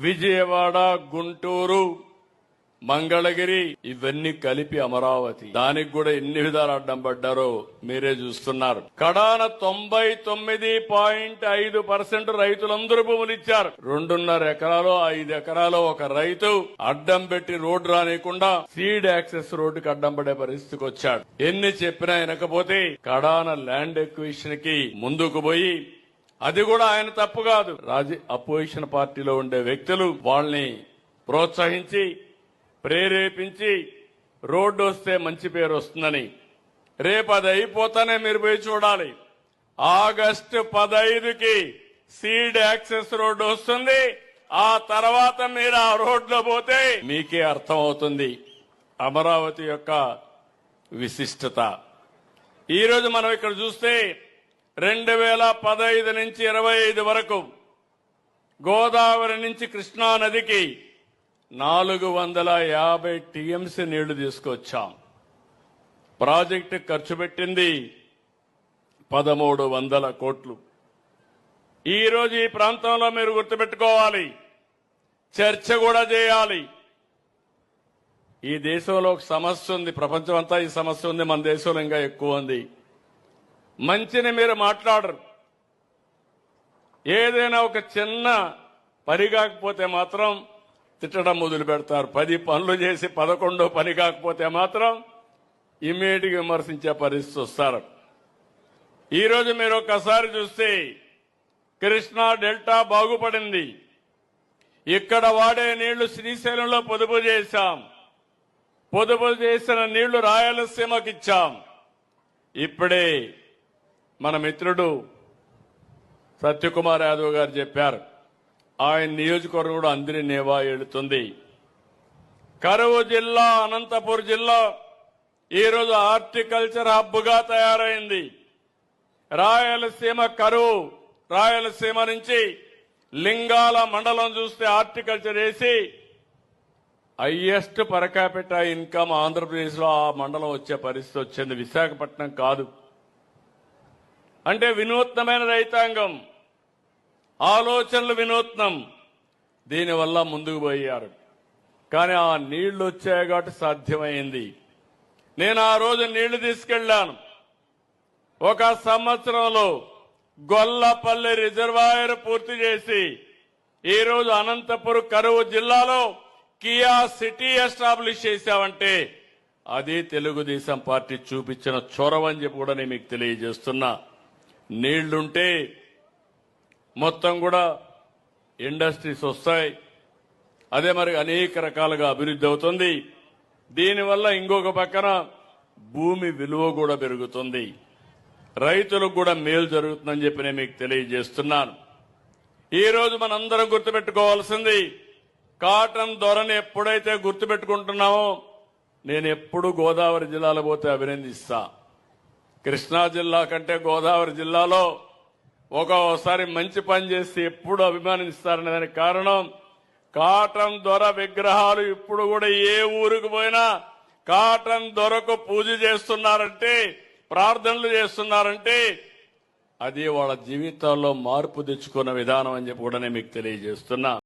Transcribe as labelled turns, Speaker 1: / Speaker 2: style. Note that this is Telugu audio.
Speaker 1: విజయవాడ, గుంటూరు, మంగళగిరి ఇవన్నీ కలిపి అమరావతి. దానికి కూడా ఎన్ని విధాలు అడ్డం పడ్డారో మీరే చూస్తున్నారు. కడాన 99.5% రైతులందరూ భూములు ఇచ్చారు. 2.5 ఎకరాలు 5 ఎకరాలు ఒక రైతు అడ్డం పెట్టి రోడ్డు రానియకుండా సీడ్ యాక్సెస్ రోడ్డుకి అడ్డం పడే పరిస్థితికి వచ్చాడు. ఎన్ని చెప్పినా వినకపోతే కడాన ల్యాండ్ ఎక్విజిషన్ కి ముందుకు పోయి, అది కూడా ఆయన తప్పు కాదు, అపోజిషన్ పార్టీలో ఉండే వ్యక్తులు వాళ్ళని ప్రోత్సహించి ప్రేరేపించి రోడ్డు వస్తే మంచి పేరు వస్తుందని, రేపు అది అయిపోతానే మీరు పోయి చూడాలి. ఆగస్టు 15కి సీడ్ యాక్సెస్ రోడ్డు వస్తుంది. ఆ తర్వాత మీరు ఆ రోడ్లో పోతే మీకే అర్థం అవుతుంది అమరావతి యొక్క విశిష్టత. ఈరోజు మనం ఇక్కడ చూస్తే 2015 నుంచి 25 వరకు గోదావరి నుంచి కృష్ణా నదికి 450 టీఎంసీ నీళ్లు తీసుకొచ్చాం. ప్రాజెక్టు ఖర్చు పెట్టింది 1300 కోట్లు. ఈరోజు ఈ ప్రాంతంలో మీరు గుర్తుపెట్టుకోవాలి, చర్చ కూడా చేయాలి. ఈ దేశంలో ఒక సమస్య ఉంది, ప్రపంచం అంతా ఈ సమస్య ఉంది, మన దేశంలో ఇంకా ఎక్కువ ఉంది. మంచిని మీరు మాట్లాడరు. ఏదైనా ఒక చిన్న పని కాకపోతే మాత్రం తిట్టడం మొదలు పెడతారు. 10 పనులు చేసి 11వ పని కాకపోతే మాత్రం ఇమ్మీడియట్ గా విమర్శించే పరిస్థితి వస్తారు. ఈరోజు మీరు ఒక్కసారి చూస్తే కృష్ణా డెల్టా బాగుపడింది. ఇక్కడ వాడే నీళ్లు శ్రీశైలంలో పొదుపు చేశాం. పొదుపు చేసిన నీళ్లు రాయలసీమకి ఇచ్చాం. ఇప్పుడే మన మిత్రుడు సత్యకుమార్ యాదవ్ గారు చెప్పారు, ఆయన నియోజకవర్గం కూడా అందరి నేవా ఏడుతుంది. కరువు జిల్లా అనంతపురం జిల్లా ఈరోజు హార్టికల్చర్ హబ్ గా తయారైంది. రాయలసీమ కరువు, రాయలసీమ నుంచి లింగాల మండలం చూస్తే హార్టికల్చర్ వేసి highest per capital income Andhra Pradesh లో ఆ మండలం వచ్చే పరిస్థితి వచ్చింది. విశాఖపట్నం కాదు. అంటే వినూత్నమైన రైతాంగం, ఆలోచనలు వినూత్నం. దీనివల్ల ముందుకు పోయారు. కానీ ఆ నీళ్లు వచ్చాయి కాబట్టి సాధ్యమైంది. నేను ఆ రోజు నీళ్లు తీసుకెళ్లాను. ఒక సంవత్సరంలో గొల్లపల్లి రిజర్వాయర్ పూర్తి చేసి ఈరోజు అనంతపురం కరువు జిల్లాలో కియా సిటీ ఎస్టాబ్లిష్ చేశామంటే అది తెలుగుదేశం పార్టీ చూపించిన చొరవని చెప్పి కూడా నేను మీకు తెలియజేస్తున్నా. నీళ్లుంటే మొత్తం కూడా ఇండస్ట్రీస్ వస్తాయి. అదే మరి అనేక రకాలుగా అభివృద్ధి అవుతుంది. దీనివల్ల ఇంకొక పక్కన భూమి విలువ కూడా పెరుగుతుంది. రైతులకు కూడా మేలు జరుగుతుందని చెప్పి నేను మీకు తెలియజేస్తున్నాను. ఈరోజు మనందరం గుర్తుపెట్టుకోవాల్సింది, కాటన్ ధరని ఎప్పుడైతే గుర్తుపెట్టుకుంటున్నామో, నేను ఎప్పుడు గోదావరి జిల్లాలో పోతే అభినందిస్తా. కృష్ణా జిల్లా కంటే గోదావరి జిల్లాలో ఒక్కోసారి మంచి పని చేసి ఎప్పుడు అభిమానిస్తారనే దానికి కారణం, కాటన్ దొర విగ్రహాలు ఇప్పుడు కూడా ఏ ఊరికి పోయినా కాటన్ దొరకు పూజ చేస్తున్నారంటే, ప్రార్థనలు చేస్తున్నారంటే అది వాళ్ళ జీవితాల్లో మార్పు తెచ్చుకున్న విధానం అని చెప్పి కూడా నేను మీకు తెలియజేస్తున్నా.